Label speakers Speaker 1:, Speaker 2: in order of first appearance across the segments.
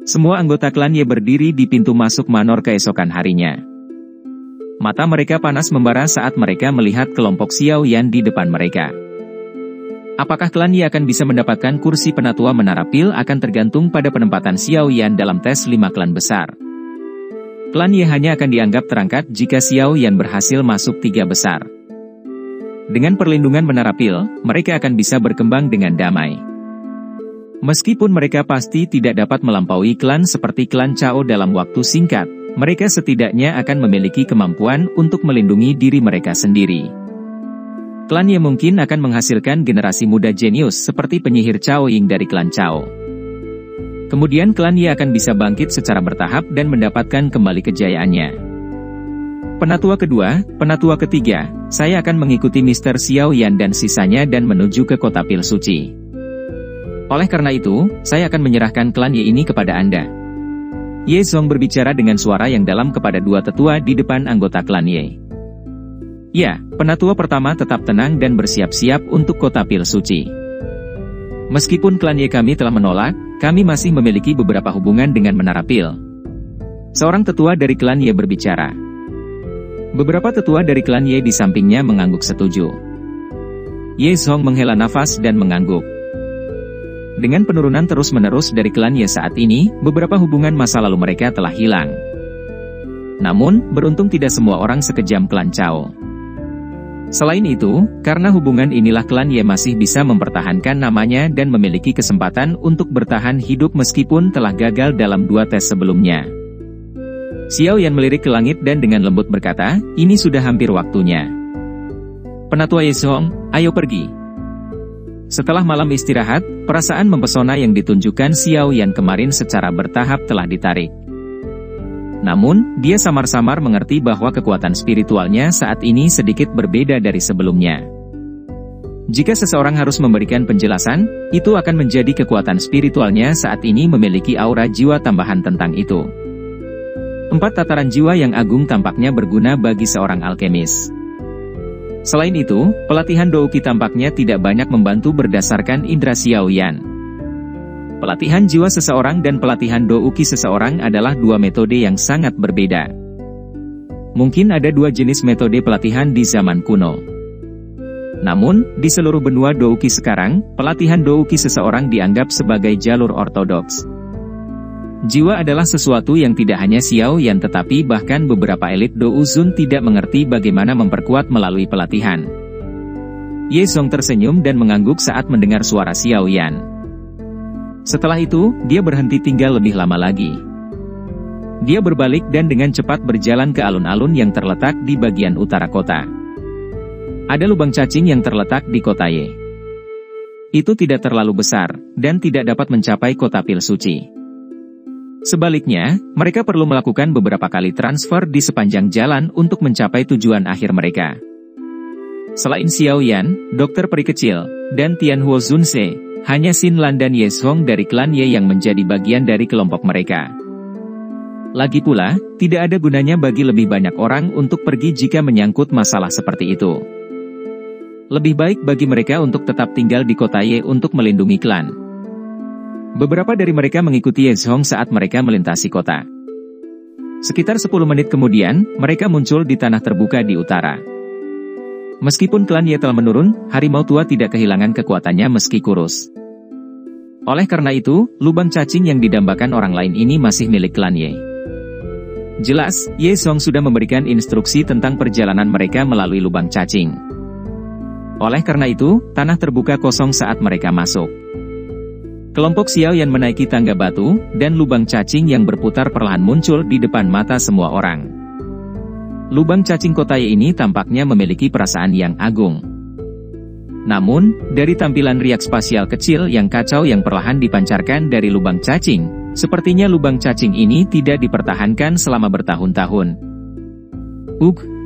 Speaker 1: Semua anggota klan Ye berdiri di pintu masuk manor keesokan harinya. Mata mereka panas membara saat mereka melihat kelompok Xiao Yan di depan mereka. Apakah klan Ye akan bisa mendapatkan kursi penatua Menara Pil akan tergantung pada penempatan Xiao Yan dalam tes 5 klan besar. Klan Ye hanya akan dianggap terangkat jika Xiao Yan berhasil masuk 3 besar. Dengan perlindungan Menara Pil, mereka akan bisa berkembang dengan damai. Meskipun mereka pasti tidak dapat melampaui klan seperti klan Chao dalam waktu singkat, mereka setidaknya akan memiliki kemampuan untuk melindungi diri mereka sendiri. Klan Ye mungkin akan menghasilkan generasi muda jenius seperti penyihir Chao Ying dari klan Chao. Kemudian klan Ye akan bisa bangkit secara bertahap dan mendapatkan kembali kejayaannya. Penatua kedua, penatua ketiga, saya akan mengikuti Mr. Xiao Yan dan sisanya dan menuju ke kota Pil Suci. Oleh karena itu, saya akan menyerahkan klan Ye ini kepada Anda. Ye Zong berbicara dengan suara yang dalam kepada dua tetua di depan anggota klan Ye. Ya, penatua pertama tetap tenang dan bersiap-siap untuk kota Pil Suci. Meskipun klan Ye kami telah menolak, kami masih memiliki beberapa hubungan dengan Menara Pil. Seorang tetua dari klan Ye berbicara. Beberapa tetua dari klan Ye di sampingnya mengangguk setuju. Ye Zong menghela nafas dan mengangguk. Dengan penurunan terus-menerus dari klan Ye saat ini, beberapa hubungan masa lalu mereka telah hilang. Namun, beruntung tidak semua orang sekejam klan Chao. Selain itu, karena hubungan inilah klan Ye masih bisa mempertahankan namanya dan memiliki kesempatan untuk bertahan hidup meskipun telah gagal dalam 2 tes sebelumnya. Xiao Yan melirik ke langit dan dengan lembut berkata, ini sudah hampir waktunya. Penatua Ye Zong, ayo pergi. Setelah malam istirahat, perasaan mempesona yang ditunjukkan Xiao Yan kemarin secara bertahap telah ditarik. Namun, dia samar-samar mengerti bahwa kekuatan spiritualnya saat ini sedikit berbeda dari sebelumnya. Jika seseorang harus memberikan penjelasan, itu akan menjadi kekuatan spiritualnya saat ini memiliki aura jiwa tambahan tentang itu. 4 tataran jiwa yang agung tampaknya berguna bagi seorang alkemis. Selain itu, pelatihan Douki tampaknya tidak banyak membantu berdasarkan indera Xiao Yan. Pelatihan jiwa seseorang dan pelatihan Douki seseorang adalah 2 metode yang sangat berbeda. Mungkin ada 2 jenis metode pelatihan di zaman kuno. Namun, di seluruh benua Douki sekarang, pelatihan Douki seseorang dianggap sebagai jalur ortodoks. Jiwa adalah sesuatu yang tidak hanya Xiao Yan tetapi bahkan beberapa elit Douzun tidak mengerti bagaimana memperkuat melalui pelatihan. Ye Zong tersenyum dan mengangguk saat mendengar suara Xiao Yan. Setelah itu, dia berhenti tinggal lebih lama lagi. Dia berbalik dan dengan cepat berjalan ke alun-alun yang terletak di bagian utara kota. Ada lubang cacing yang terletak di kota Ye. Itu tidak terlalu besar, dan tidak dapat mencapai kota Pil Suci. Sebaliknya, mereka perlu melakukan beberapa kali transfer di sepanjang jalan untuk mencapai tujuan akhir mereka. Selain Xiao Yan, Dokter Peri Kecil, dan Tianhuo Zunse, hanya Xin Lan dan Ye Zong dari klan Ye yang menjadi bagian dari kelompok mereka. Lagi pula, tidak ada gunanya bagi lebih banyak orang untuk pergi jika menyangkut masalah seperti itu. Lebih baik bagi mereka untuk tetap tinggal di kota Ye untuk melindungi klan. Beberapa dari mereka mengikuti Ye Zong saat mereka melintasi kota. Sekitar 10 menit kemudian, mereka muncul di tanah terbuka di utara. Meskipun klan Ye telah menurun, harimau tua tidak kehilangan kekuatannya meski kurus. Oleh karena itu, lubang cacing yang didambakan orang lain ini masih milik klan Ye. Jelas, Ye Zong sudah memberikan instruksi tentang perjalanan mereka melalui lubang cacing. Oleh karena itu, tanah terbuka kosong saat mereka masuk. Kelompok Xiao Yan menaiki tangga batu, dan lubang cacing yang berputar perlahan muncul di depan mata semua orang. Lubang cacing kota Ye ini tampaknya memiliki perasaan yang agung. Namun, dari tampilan riak spasial kecil yang kacau yang perlahan dipancarkan dari lubang cacing, sepertinya lubang cacing ini tidak dipertahankan selama bertahun-tahun.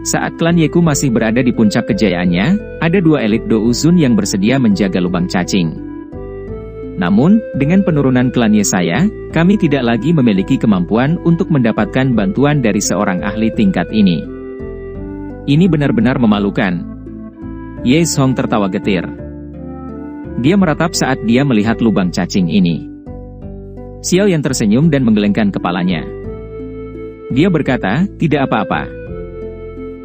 Speaker 1: Saat klan Yeku masih berada di puncak kejayaannya, ada 2 elit Douzun yang bersedia menjaga lubang cacing. Namun, dengan penurunan klan Ye saya, kami tidak lagi memiliki kemampuan untuk mendapatkan bantuan dari seorang ahli tingkat ini. Ini benar-benar memalukan. Ye Zong tertawa getir. Dia meratap saat dia melihat lubang cacing ini. Xiao Yan tersenyum dan menggelengkan kepalanya. Dia berkata, tidak apa-apa.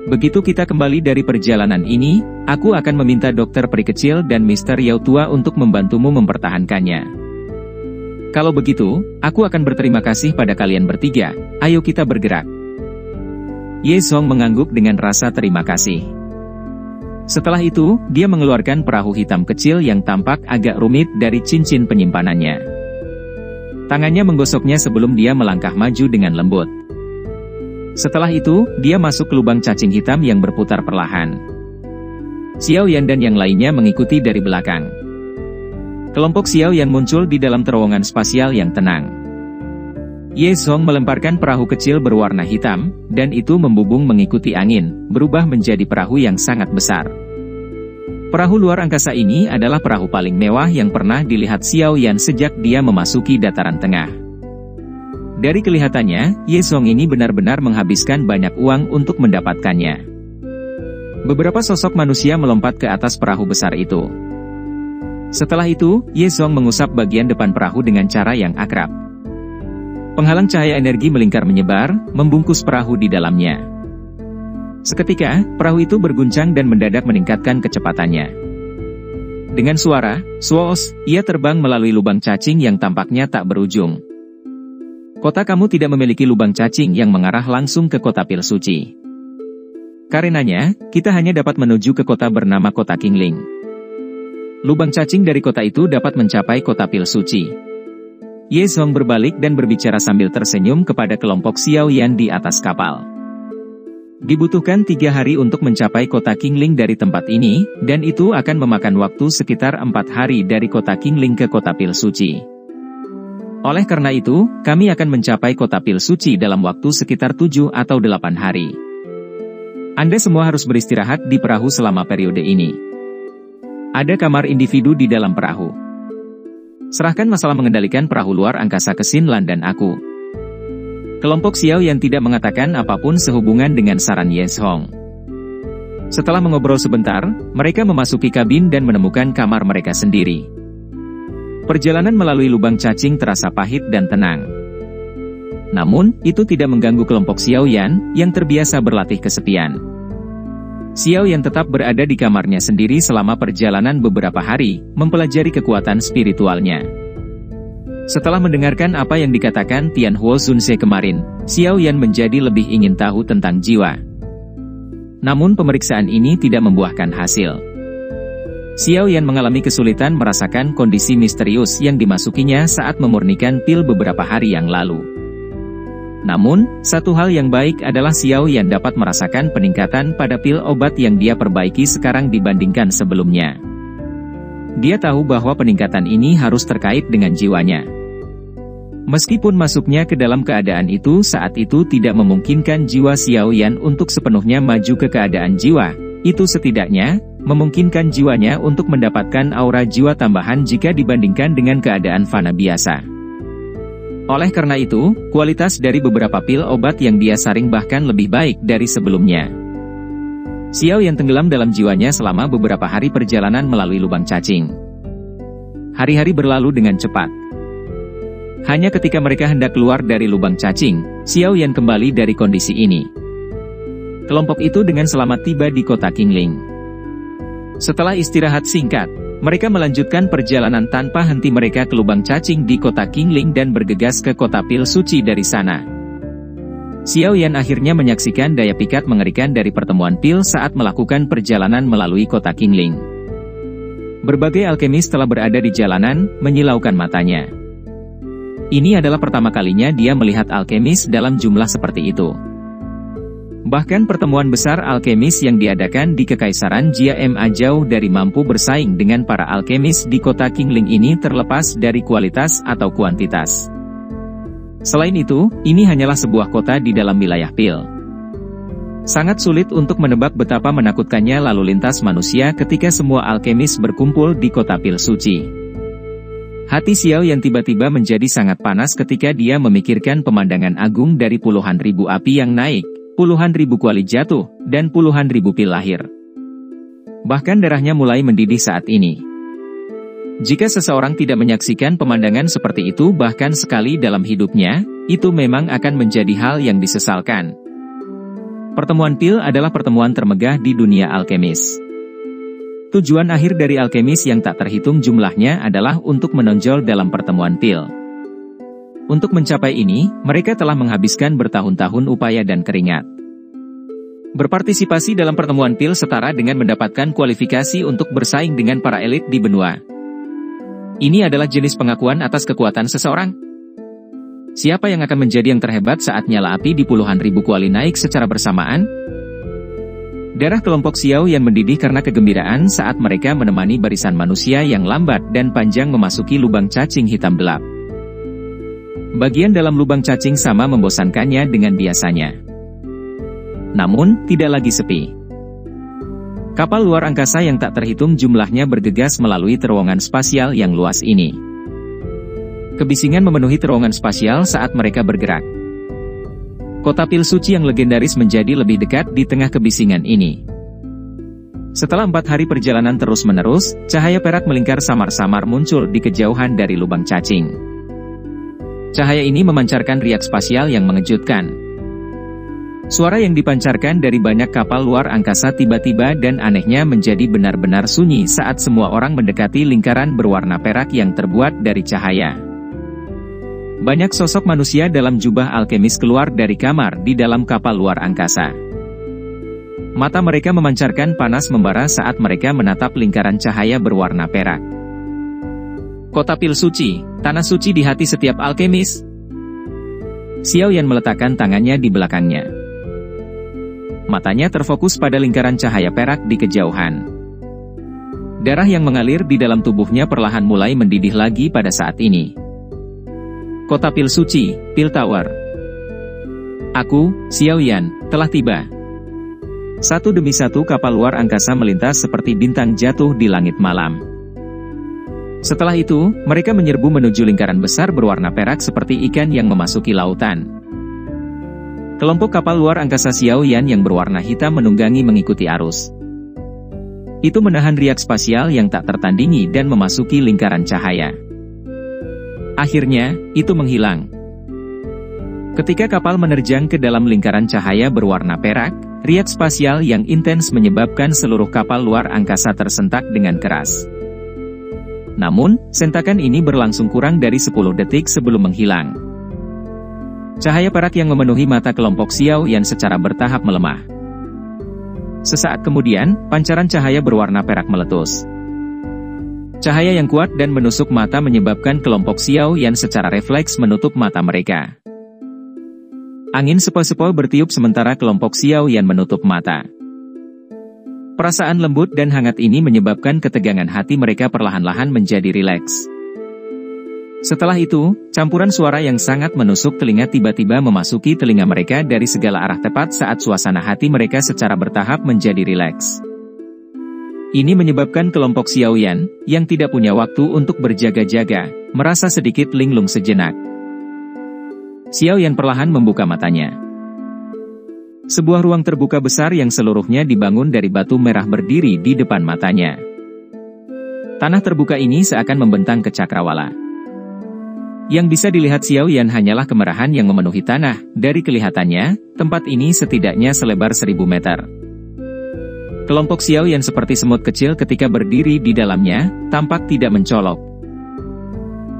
Speaker 1: Begitu kita kembali dari perjalanan ini, aku akan meminta dokter peri kecil dan Mr. Yao Tua untuk membantumu mempertahankannya. Kalau begitu, aku akan berterima kasih pada kalian bertiga, ayo kita bergerak. Ye Zong mengangguk dengan rasa terima kasih. Setelah itu, dia mengeluarkan perahu hitam kecil yang tampak agak rumit dari cincin penyimpanannya. Tangannya menggosoknya sebelum dia melangkah maju dengan lembut. Setelah itu, dia masuk ke lubang cacing hitam yang berputar perlahan. Xiao Yan dan yang lainnya mengikuti dari belakang. Kelompok Xiao Yan muncul di dalam terowongan spasial yang tenang. Ye Zong melemparkan perahu kecil berwarna hitam, dan itu membubung mengikuti angin, berubah menjadi perahu yang sangat besar. Perahu luar angkasa ini adalah perahu paling mewah yang pernah dilihat Xiao Yan sejak dia memasuki dataran tengah. Dari kelihatannya, Ye Zong ini benar-benar menghabiskan banyak uang untuk mendapatkannya. Beberapa sosok manusia melompat ke atas perahu besar itu. Setelah itu, Ye Zong mengusap bagian depan perahu dengan cara yang akrab. Penghalang cahaya energi melingkar menyebar, membungkus perahu di dalamnya. Seketika, perahu itu berguncang dan mendadak meningkatkan kecepatannya. Dengan suara, "Swoos," ia terbang melalui lubang cacing yang tampaknya tak berujung. Kota kamu tidak memiliki lubang cacing yang mengarah langsung ke kota pil suci. Karenanya, kita hanya dapat menuju ke kota bernama kota Qingling. Lubang cacing dari kota itu dapat mencapai kota pil suci. Ye Zong berbalik dan berbicara sambil tersenyum kepada kelompok Xiao Yan di atas kapal. Dibutuhkan 3 hari untuk mencapai kota Qingling dari tempat ini, dan itu akan memakan waktu sekitar 4 hari dari kota Qingling ke kota pil suci. Oleh karena itu, kami akan mencapai kota pil suci dalam waktu sekitar 7 atau 8 hari. Anda semua harus beristirahat di perahu selama periode ini. Ada kamar individu di dalam perahu. Serahkan masalah mengendalikan perahu luar angkasa ke Xin Lan dan aku. Kelompok Xiao yang tidak mengatakan apapun sehubungan dengan saran Ye Zong. Setelah mengobrol sebentar, mereka memasuki kabin dan menemukan kamar mereka sendiri. Perjalanan melalui lubang cacing terasa pahit dan tenang. Namun, itu tidak mengganggu kelompok Xiao Yan, yang terbiasa berlatih kesepian. Xiao Yan tetap berada di kamarnya sendiri selama perjalanan beberapa hari, mempelajari kekuatan spiritualnya. Setelah mendengarkan apa yang dikatakan Tian Huo Zunze kemarin, Xiao Yan menjadi lebih ingin tahu tentang jiwa. Namun pemeriksaan ini tidak membuahkan hasil. Xiao Yan mengalami kesulitan merasakan kondisi misterius yang dimasukinya saat memurnikan pil beberapa hari yang lalu. Namun, satu hal yang baik adalah Xiao Yan dapat merasakan peningkatan pada pil obat yang dia perbaiki sekarang dibandingkan sebelumnya. Dia tahu bahwa peningkatan ini harus terkait dengan jiwanya. Meskipun masuknya ke dalam keadaan itu saat itu tidak memungkinkan jiwa Xiao Yan untuk sepenuhnya maju ke keadaan jiwa, itu setidaknya memungkinkan jiwanya untuk mendapatkan aura jiwa tambahan jika dibandingkan dengan keadaan fana biasa. Oleh karena itu, kualitas dari beberapa pil obat yang dia saring bahkan lebih baik dari sebelumnya. Xiao Yan tenggelam dalam jiwanya selama beberapa hari perjalanan melalui lubang cacing. Hari-hari berlalu dengan cepat. Hanya ketika mereka hendak keluar dari lubang cacing, Xiao Yan kembali dari kondisi ini. Kelompok itu dengan selamat tiba di kota Qingling. Setelah istirahat singkat, mereka melanjutkan perjalanan tanpa henti mereka ke lubang cacing di kota Qingling dan bergegas ke kota pil suci dari sana. Xiao Yan akhirnya menyaksikan daya pikat mengerikan dari pertemuan pil saat melakukan perjalanan melalui kota Qingling. Berbagai alkemis telah berada di jalanan, menyilaukan matanya. Ini adalah pertama kalinya dia melihat alkemis dalam jumlah seperti itu. Bahkan pertemuan besar alkemis yang diadakan di Kekaisaran Jia Ma jauh dari mampu bersaing dengan para alkemis di kota Qingling ini terlepas dari kualitas atau kuantitas. Selain itu, ini hanyalah sebuah kota di dalam wilayah pil. Sangat sulit untuk menebak betapa menakutkannya lalu lintas manusia ketika semua alkemis berkumpul di kota pil suci. Hati Xiao yang tiba-tiba menjadi sangat panas ketika dia memikirkan pemandangan agung dari puluhan ribu api yang naik, puluhan ribu kuali jatuh, dan puluhan ribu pil lahir. Bahkan darahnya mulai mendidih saat ini. Jika seseorang tidak menyaksikan pemandangan seperti itu bahkan sekali dalam hidupnya, itu memang akan menjadi hal yang disesalkan. Pertemuan pil adalah pertemuan termegah di dunia alkemis. Tujuan akhir dari alkemis yang tak terhitung jumlahnya adalah untuk menonjol dalam pertemuan pil. Untuk mencapai ini, mereka telah menghabiskan bertahun-tahun upaya dan keringat. Berpartisipasi dalam pertemuan pil setara dengan mendapatkan kualifikasi untuk bersaing dengan para elit di benua. Ini adalah jenis pengakuan atas kekuatan seseorang. Siapa yang akan menjadi yang terhebat saat nyala api di puluhan ribu kuali naik secara bersamaan? Darah kelompok Xiao Yan mendidih karena kegembiraan saat mereka menemani barisan manusia yang lambat dan panjang memasuki lubang cacing hitam gelap. Bagian dalam lubang cacing sama membosankannya dengan biasanya. Namun, tidak lagi sepi. Kapal luar angkasa yang tak terhitung jumlahnya bergegas melalui terowongan spasial yang luas ini. Kebisingan memenuhi terowongan spasial saat mereka bergerak. Kota pil suci yang legendaris menjadi lebih dekat di tengah kebisingan ini. Setelah 4 hari perjalanan terus-menerus, cahaya perak melingkar samar-samar muncul di kejauhan dari lubang cacing. Cahaya ini memancarkan riak spasial yang mengejutkan. Suara yang dipancarkan dari banyak kapal luar angkasa tiba-tiba dan anehnya menjadi benar-benar sunyi saat semua orang mendekati lingkaran berwarna perak yang terbuat dari cahaya. Banyak sosok manusia dalam jubah alkemis keluar dari kamar di dalam kapal luar angkasa. Mata mereka memancarkan panas membara saat mereka menatap lingkaran cahaya berwarna perak. Kota pil suci, tanah suci di hati setiap alkemis. Xiao Yan meletakkan tangannya di belakangnya. Matanya terfokus pada lingkaran cahaya perak di kejauhan. Darah yang mengalir di dalam tubuhnya perlahan mulai mendidih lagi pada saat ini. Kota pil suci, Pil Tower. Aku, Xiao Yan, telah tiba. Satu demi satu kapal luar angkasa melintas seperti bintang jatuh di langit malam. Setelah itu, mereka menyerbu menuju lingkaran besar berwarna perak seperti ikan yang memasuki lautan. Kelompok kapal luar angkasa Xiao Yan yang berwarna hitam menunggangi mengikuti arus. Itu menahan riak spasial yang tak tertandingi dan memasuki lingkaran cahaya. Akhirnya, itu menghilang. Ketika kapal menerjang ke dalam lingkaran cahaya berwarna perak, riak spasial yang intens menyebabkan seluruh kapal luar angkasa tersentak dengan keras. Namun, sentakan ini berlangsung kurang dari 10 detik sebelum menghilang. Cahaya perak yang memenuhi mata kelompok Xiao Yan secara bertahap melemah. Sesaat kemudian, pancaran cahaya berwarna perak meletus. Cahaya yang kuat dan menusuk mata menyebabkan kelompok Xiao Yan secara refleks menutup mata mereka. Angin sepoi-sepoi bertiup sementara kelompok Xiao Yan menutup mata. Perasaan lembut dan hangat ini menyebabkan ketegangan hati mereka perlahan-lahan menjadi rileks. Setelah itu, campuran suara yang sangat menusuk telinga tiba-tiba memasuki telinga mereka dari segala arah tepat saat suasana hati mereka secara bertahap menjadi rileks. Ini menyebabkan kelompok Xiao Yan, yang tidak punya waktu untuk berjaga-jaga, merasa sedikit linglung sejenak. Xiao Yan perlahan membuka matanya. Sebuah ruang terbuka besar yang seluruhnya dibangun dari batu merah berdiri di depan matanya. Tanah terbuka ini seakan membentang ke cakrawala. Yang bisa dilihat Xiao Yan hanyalah kemerahan yang memenuhi tanah. Dari kelihatannya, tempat ini setidaknya selebar 1000 meter. Kelompok Xiao Yan seperti semut kecil ketika berdiri di dalamnya, tampak tidak mencolok.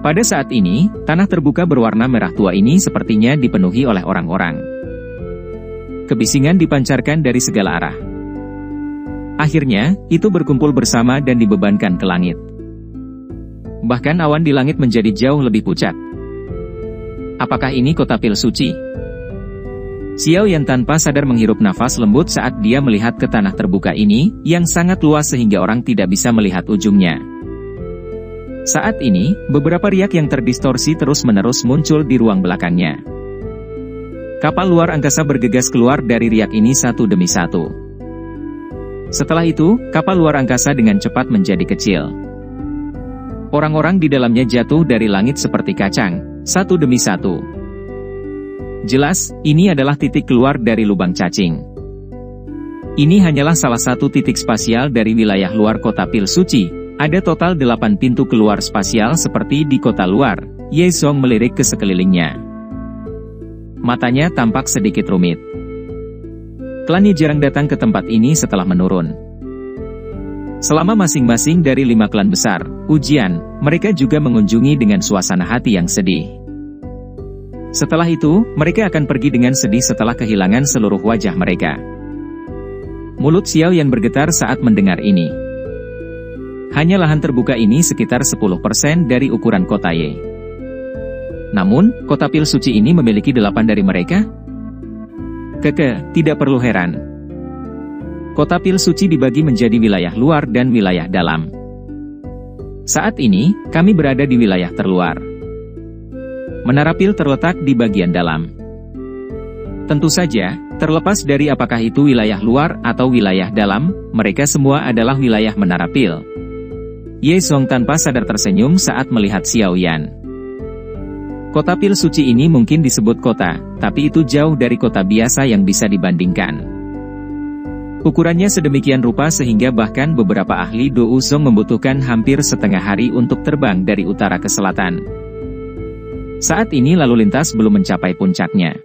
Speaker 1: Pada saat ini, tanah terbuka berwarna merah tua ini sepertinya dipenuhi oleh orang-orang. Kebisingan dipancarkan dari segala arah. Akhirnya, itu berkumpul bersama dan dibebankan ke langit. Bahkan awan di langit menjadi jauh lebih pucat. Apakah ini kota pil suci? Xiao Yan tanpa sadar menghirup nafas lembut saat dia melihat ke tanah terbuka ini, yang sangat luas sehingga orang tidak bisa melihat ujungnya. Saat ini, beberapa riak yang terdistorsi terus-menerus muncul di ruang belakangnya. Kapal luar angkasa bergegas keluar dari riak ini satu demi satu. Setelah itu, kapal luar angkasa dengan cepat menjadi kecil. Orang-orang di dalamnya jatuh dari langit seperti kacang, satu demi satu. Jelas, ini adalah titik keluar dari lubang cacing. Ini hanyalah salah satu titik spasial dari wilayah luar kota pil suci, Ada total 8 pintu keluar spasial seperti di kota luar. Ye Zong melirik ke sekelilingnya. Matanya tampak sedikit rumit. Klan Yi jarang datang ke tempat ini setelah menurun. Selama masing-masing dari 5 klan besar, ujian, mereka juga mengunjungi dengan suasana hati yang sedih. Setelah itu, mereka akan pergi dengan sedih setelah kehilangan seluruh wajah mereka. Mulut Xiao Yan bergetar saat mendengar ini. Hanya lahan terbuka ini sekitar 10% dari ukuran kota Ye. Namun, kota pil suci ini memiliki 8 dari mereka? Tidak perlu heran. Kota pil suci dibagi menjadi wilayah luar dan wilayah dalam. Saat ini, kami berada di wilayah terluar. Menara pil terletak di bagian dalam. Tentu saja, terlepas dari apakah itu wilayah luar atau wilayah dalam, mereka semua adalah wilayah menara pil. Ye Zong tanpa sadar tersenyum saat melihat Xiao Yan. Kota pil suci ini mungkin disebut kota, tapi itu jauh dari kota biasa yang bisa dibandingkan. Ukurannya sedemikian rupa sehingga bahkan beberapa ahli Do Uzong membutuhkan hampir setengah hari untuk terbang dari utara ke selatan. Saat ini lalu lintas belum mencapai puncaknya.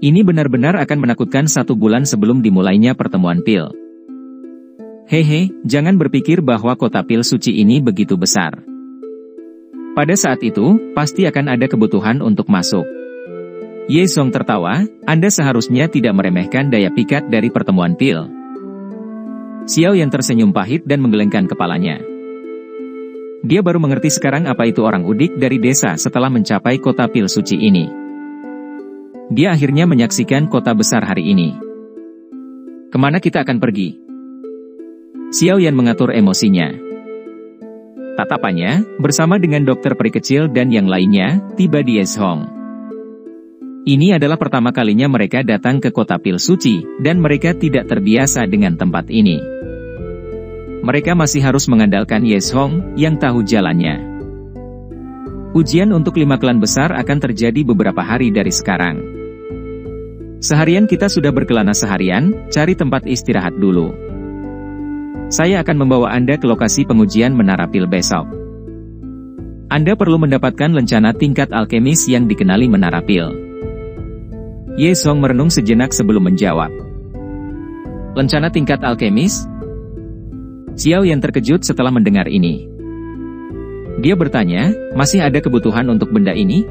Speaker 1: Ini benar-benar akan menakutkan 1 bulan sebelum dimulainya pertemuan pil. Hehe, jangan berpikir bahwa kota pil suci ini begitu besar. Pada saat itu, pasti akan ada kebutuhan untuk masuk. Ye Zong tertawa, Anda seharusnya tidak meremehkan daya pikat dari pertemuan pil. Xiao Yan tersenyum pahit dan menggelengkan kepalanya. Dia baru mengerti sekarang apa itu orang udik dari desa setelah mencapai kota pil suci ini. Dia akhirnya menyaksikan kota besar hari ini. Kemana kita akan pergi? Xiao Yan mengatur emosinya. Tatapannya, bersama dengan dokter peri kecil dan yang lainnya, tiba di Yeshong. Ini adalah pertama kalinya mereka datang ke kota pil suci, dan mereka tidak terbiasa dengan tempat ini. Mereka masih harus mengandalkan Yeshong, yang tahu jalannya. Ujian untuk 5 klan besar akan terjadi beberapa hari dari sekarang. Seharian kita sudah berkelana seharian, cari tempat istirahat dulu. Saya akan membawa Anda ke lokasi pengujian menara pil besok. Anda perlu mendapatkan lencana tingkat alkemis yang dikenali menara pil. Ye Zong merenung sejenak sebelum menjawab. Lencana tingkat alkemis? Xiao Yan terkejut setelah mendengar ini. Dia bertanya, masih ada kebutuhan untuk benda ini?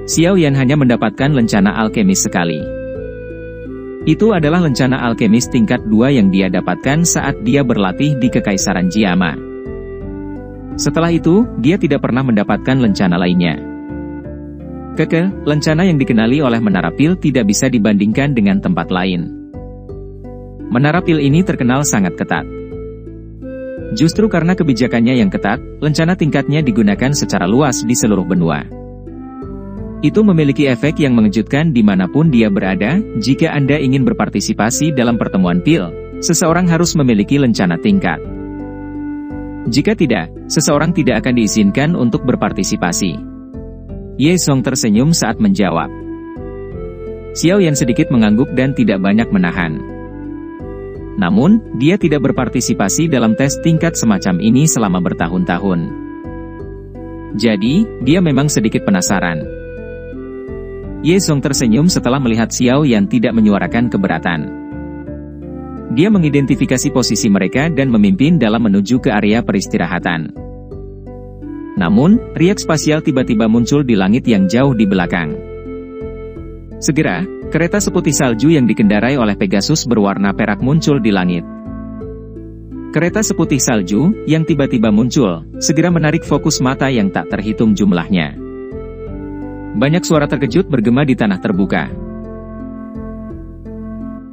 Speaker 1: Xiao Yan hanya mendapatkan lencana alkemis sekali. Itu adalah lencana alkemis tingkat 2 yang dia dapatkan saat dia berlatih di Kekaisaran Jiama. Setelah itu, dia tidak pernah mendapatkan lencana lainnya. Lencana yang dikenali oleh Menara Pil tidak bisa dibandingkan dengan tempat lain. Menara Pil ini terkenal sangat ketat. Justru karena kebijakannya yang ketat, lencana tingkatnya digunakan secara luas di seluruh benua. Itu memiliki efek yang mengejutkan dimanapun dia berada. Jika Anda ingin berpartisipasi dalam pertemuan pil, seseorang harus memiliki lencana tingkat. Jika tidak, seseorang tidak akan diizinkan untuk berpartisipasi. Ye Zong tersenyum saat menjawab. Xiao Yan sedikit mengangguk dan tidak banyak menahan. Namun, dia tidak berpartisipasi dalam tes tingkat semacam ini selama bertahun-tahun. Jadi, dia memang sedikit penasaran. Ye Zong tersenyum setelah melihat Xiao Yan tidak menyuarakan keberatan. Dia mengidentifikasi posisi mereka dan memimpin dalam menuju ke area peristirahatan. Namun, riak spasial tiba-tiba muncul di langit yang jauh di belakang. Segera, kereta seputih salju yang dikendarai oleh Pegasus berwarna perak muncul di langit. Kereta seputih salju, yang tiba-tiba muncul, segera menarik fokus mata yang tak terhitung jumlahnya. Banyak suara terkejut bergema di tanah terbuka.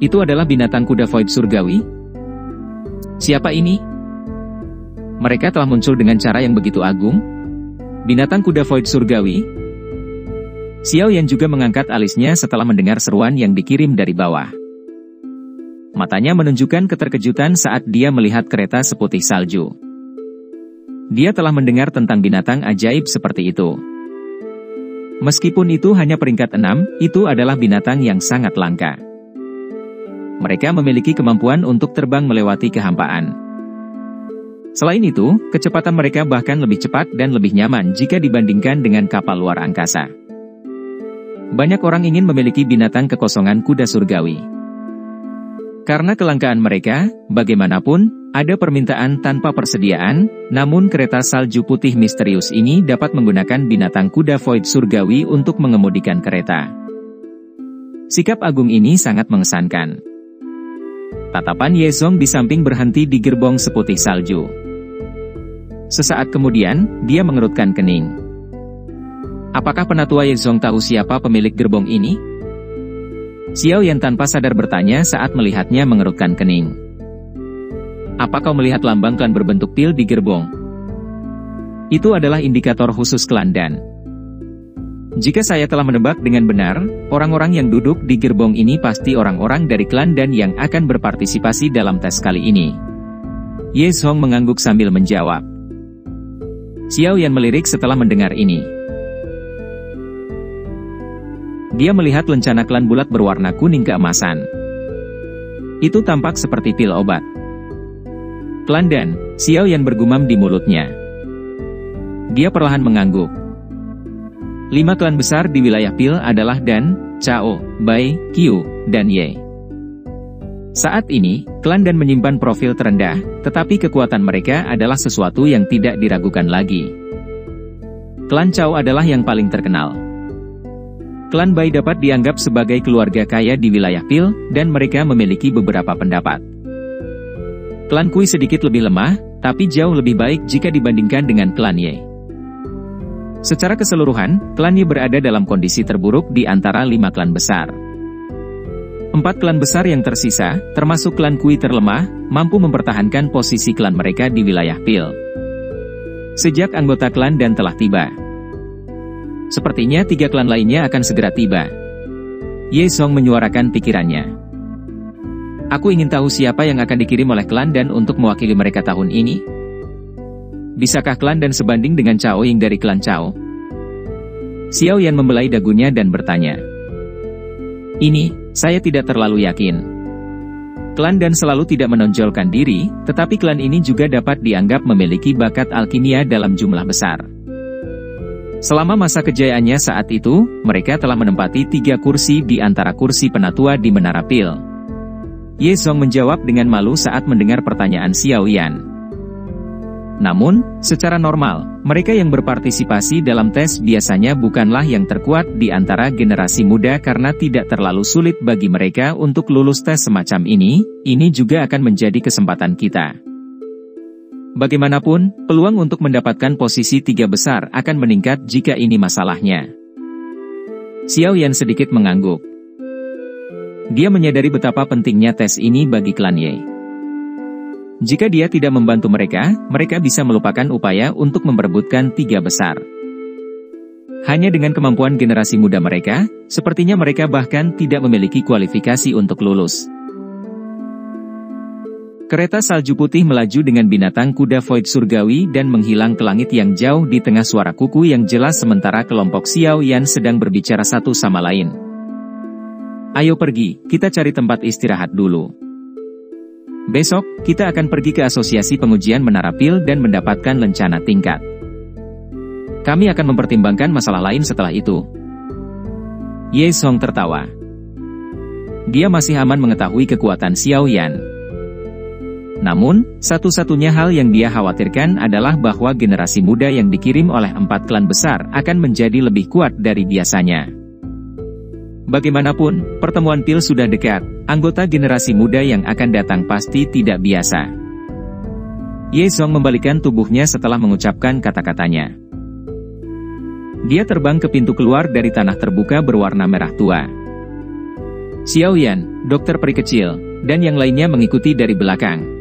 Speaker 1: Itu adalah binatang kuda void surgawi? Siapa ini? Mereka telah muncul dengan cara yang begitu agung? Binatang kuda void surgawi? Xiao Yan juga mengangkat alisnya setelah mendengar seruan yang dikirim dari bawah. Matanya menunjukkan keterkejutan saat dia melihat kereta seputih salju. Dia telah mendengar tentang binatang ajaib seperti itu. Meskipun itu hanya peringkat 6, itu adalah binatang yang sangat langka. Mereka memiliki kemampuan untuk terbang melewati kehampaan. Selain itu, kecepatan mereka bahkan lebih cepat dan lebih nyaman jika dibandingkan dengan kapal luar angkasa. Banyak orang ingin memiliki binatang kekosongan kuda surgawi. Karena kelangkaan mereka, bagaimanapun, ada permintaan tanpa persediaan, namun kereta salju putih misterius ini dapat menggunakan binatang kuda void surgawi untuk mengemudikan kereta. Sikap agung ini sangat mengesankan. Tatapan Yezong di samping berhenti di gerbong seputih salju. Sesaat kemudian, dia mengerutkan kening. Apakah penatua Yezong tahu siapa pemilik gerbong ini? Xiao Yan tanpa sadar bertanya saat melihatnya mengerutkan kening. Apa kau melihat lambang klan berbentuk pil di gerbong? Itu adalah indikator khusus klan Dan. Jika saya telah menebak dengan benar, orang-orang yang duduk di gerbong ini pasti orang-orang dari klan Dan yang akan berpartisipasi dalam tes kali ini. Ye Zhong mengangguk sambil menjawab. Xiao Yan melirik setelah mendengar ini. Dia melihat lencana klan bulat berwarna kuning keemasan. Itu tampak seperti pil obat. Klan Dan, Xiao Yan bergumam di mulutnya. Dia perlahan mengangguk. 5 klan besar di wilayah pil adalah Dan, Chao, Bai, Qiu, dan Ye. Saat ini, klan Dan menyimpan profil terendah, tetapi kekuatan mereka adalah sesuatu yang tidak diragukan lagi. Klan Chao adalah yang paling terkenal. Klan Bai dapat dianggap sebagai keluarga kaya di wilayah pil, dan mereka memiliki beberapa pendapat. Klan Kui sedikit lebih lemah, tapi jauh lebih baik jika dibandingkan dengan klan Ye. Secara keseluruhan, klan Ye berada dalam kondisi terburuk di antara 5 klan besar. 4 klan besar yang tersisa, termasuk klan Kui terlemah, mampu mempertahankan posisi klan mereka di wilayah pil. Sejak anggota klan Dan telah tiba. Sepertinya 3 klan lainnya akan segera tiba. Ye Zhong menyuarakan pikirannya. Aku ingin tahu siapa yang akan dikirim oleh klan Dan untuk mewakili mereka tahun ini. Bisakah klan Dan sebanding dengan Chao Ying dari klan Chao? Xiao Yan membelai dagunya dan bertanya. Ini, saya tidak terlalu yakin. Klan Dan selalu tidak menonjolkan diri, tetapi klan ini juga dapat dianggap memiliki bakat alkimia dalam jumlah besar. Selama masa kejayaannya saat itu, mereka telah menempati 3 kursi di antara kursi penatua di Menara Pil. Ye Zhong menjawab dengan malu saat mendengar pertanyaan Xiao Yan. Namun, secara normal, mereka yang berpartisipasi dalam tes biasanya bukanlah yang terkuat di antara generasi muda karena tidak terlalu sulit bagi mereka untuk lulus tes semacam ini juga akan menjadi kesempatan kita. Bagaimanapun, peluang untuk mendapatkan posisi 3 besar akan meningkat jika ini masalahnya. Xiao Yan sedikit mengangguk. Dia menyadari betapa pentingnya tes ini bagi klan Ye. Jika dia tidak membantu mereka, mereka bisa melupakan upaya untuk memperebutkan 3 besar. Hanya dengan kemampuan generasi muda mereka, sepertinya mereka bahkan tidak memiliki kualifikasi untuk lulus. Kereta salju putih melaju dengan binatang kuda void surgawi dan menghilang ke langit yang jauh di tengah suara kuku yang jelas sementara kelompok Xiao Yan sedang berbicara satu sama lain. Ayo pergi, kita cari tempat istirahat dulu. Besok, kita akan pergi ke asosiasi pengujian Menara Pil dan mendapatkan lencana tingkat. Kami akan mempertimbangkan masalah lain setelah itu. Ye Zhong tertawa. Dia masih aman mengetahui kekuatan Xiao Yan. Namun, satu-satunya hal yang dia khawatirkan adalah bahwa generasi muda yang dikirim oleh 4 klan besar akan menjadi lebih kuat dari biasanya. Bagaimanapun, pertemuan Pil sudah dekat, anggota generasi muda yang akan datang pasti tidak biasa. Ye Zhong membalikkan tubuhnya setelah mengucapkan kata-katanya. Dia terbang ke pintu keluar dari tanah terbuka berwarna merah tua. Xiao Yan, dokter peri kecil, dan yang lainnya mengikuti dari belakang.